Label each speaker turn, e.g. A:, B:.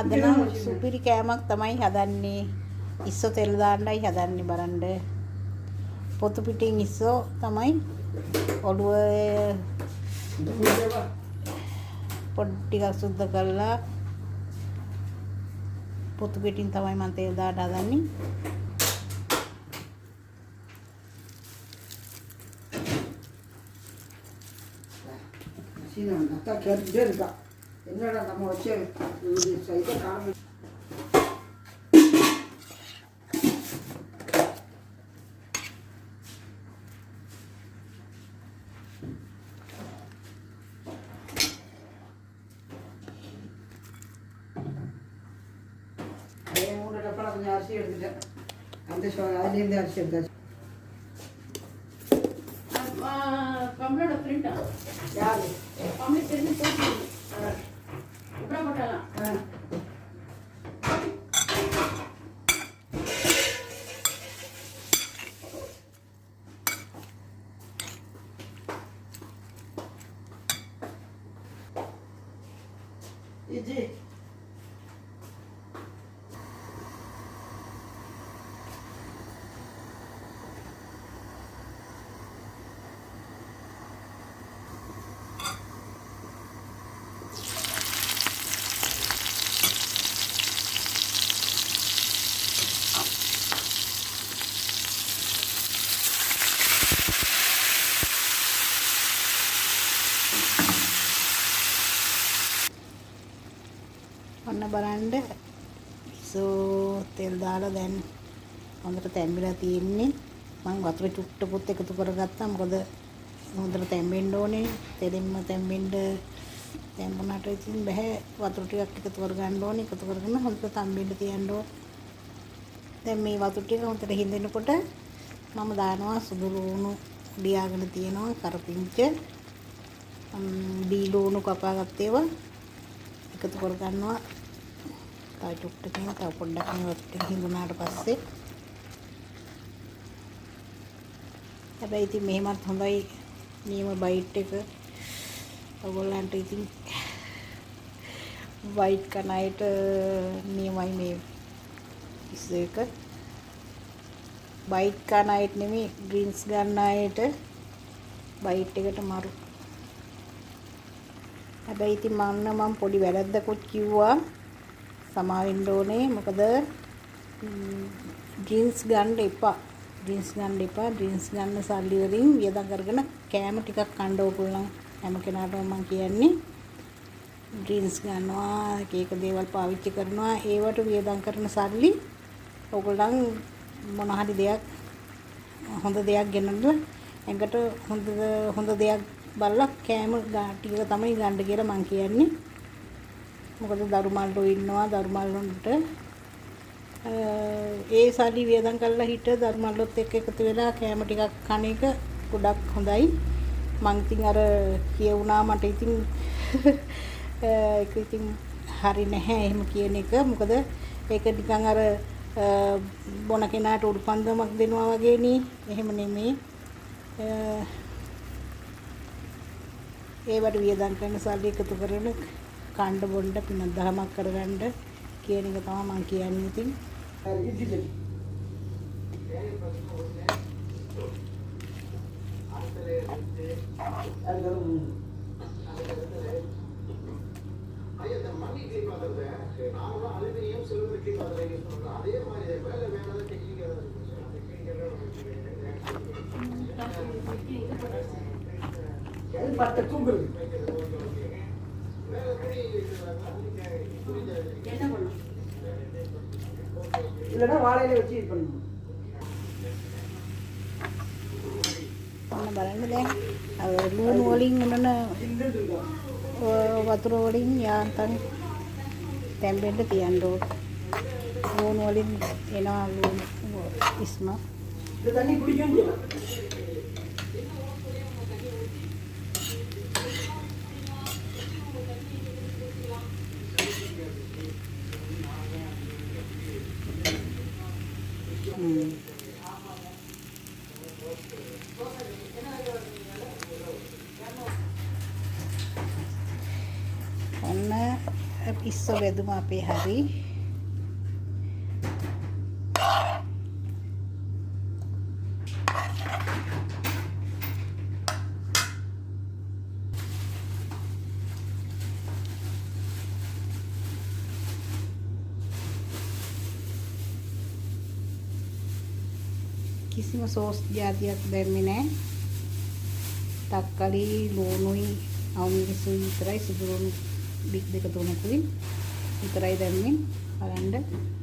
A: අද නම් සුපිරි කෑමක් තමයි හදන්නේ. ඉස්සෝ තෙල් දාන්නයි හදන්නේ බලන්න. පොතු පිටින් ඉස්සෝ තමයි ඔළුව පොඩි ටිකක් සුද්ධ කරලා පොතු පිටින් තමයි මම තෙල් දාන්න හදන්නේ.
B: Sino, hasta que cerca. என்னடா நம்ம வச்சு இது சைத்த காரணம் மூணு டப்பா கொஞ்சம் அரிசி எடுத்துட்டேன் அந்த அதுலேருந்து அரிசி எடுத்தாச்சு
C: கம்ப்ளீட் பிரிண்டா
B: யாரு
C: கம்ப்ளீட் பிரிண்ட் போட்டு உடனே போடலாம்
B: இது
A: ඔන්න බලන්න සෝ තෙල් දාලා දැන් හොඳට තැම්බිලා තියෙන්නේ. මම වතුර චුට්ටකුත් එකතු කරගත්තා. මොකද හොඳට තැම්බෙන්න ඕනේ. තෙලින්ම තැම්බුණාට ඉතින් බෑ. වතුර ටිකක් එකතු කරගන්න ඕනේ. එකතු කරගෙන හොඳට තම්බෙන්න තියන්න ඕනේ. දැන් මේ වතුර ටික හොඳට හිඳෙනකොට මම දානවා සුදු ලුණු ලියාගෙන තියෙනවා කරපිංච දී ලුණු කපාගත්ත ඒවා එකතු කරගන්නවා. තව චුට්ටකින් තව පොඩ්ඩක් මේ වතුර හිඳුනාට පස්සේ හැබැයි ඉතින් මෙහෙමත් හොඳයි නියම බයිට් එක ඔයගොල්ලන්ට ඉතින් වයිට් කන අයට නියමයි මේ ඉස්සෙක බයිට් කන අයට නෙමෙයි ඩ්‍රින්ක්ස් ගන්න අයට බයිට් එකට මරු. හැබැයි ඉතින් මම පොඩි වැරද්දකුත් කිව්වා සමා වෙන්න ඕනේ. මොකද ඩ්‍රින්ක්ස් ගන්න එපා. ඩ්‍රින්ක්ස් ගන්න සල්ලි වලින් වියදම් කරගෙන කෑම ටිකක් කන්න ඕගොල්ලන් හැම කෙනාටම මම කියන්නේ ඩ්‍රින්ක්ස් ගන්නවා එක එක දේවල් පාවිච්චි කරනවා ඒවට වියදම් කරන සල්ලි ඕගොල්ලන් මොන හරි දෙයක් හොඳ දෙයක් ගෙනල්ලා එකට හොඳ දෙයක් බලලා කෑම ටික තමයි ගන්න කියලා මම කියන්නේ. මොකද දරුමල්ලෝ ඉන්නවා දරුමල්ලොන්ට ඒ සල්ලි වියදම් කරලා හිට දරුමල්ලොත් එක්ක එකතු වෙලා කෑම ටිකක් කන එක ගොඩක් හොඳයි. මං ඉතින් අර කියුණා මට ඉතින් ඒක ඉතින් හරි නැහැ එහෙම කියන එක. මොකද ඒක නිකන් අර බොන කෙනාට උඩුපන්දමක් දෙනවා වගේ නේ. එහෙම නෙමෙයි. ඒවට වියදම් කරන සල්ලි එකතු කරගෙන කණ්ඩ බොණ්ඩ පින දහමක් කරගන්න කියන එක තමයි මම කියන්නේ. ඉතින්
B: பட்ட தூங்குறது இல்லைன்னா வாழையில வச்சு இது பண்ணணும்.
A: ඔන්න බලන්න දැන් අර ලුණු වලින් මොනන වතුර වලින් යාන්තම් තැම්බෙන්න තියන්න ඕන. ලුණු වලින් එනවා ලුණු ඉස්ම.
B: இந்த தண்ணி குடிக்கணும்.
A: ඔන්න ඉස්ස වැදුම අපේ හරි. කිසිම සෝස් જાතියක් දැම්මේ නැහැ. තක්කලි ලුණුයි අවුමිරිසුයි විතරයි, සුදුරුණු දෙක තුනකුයි විතරයි දැම්මේ. බලන්න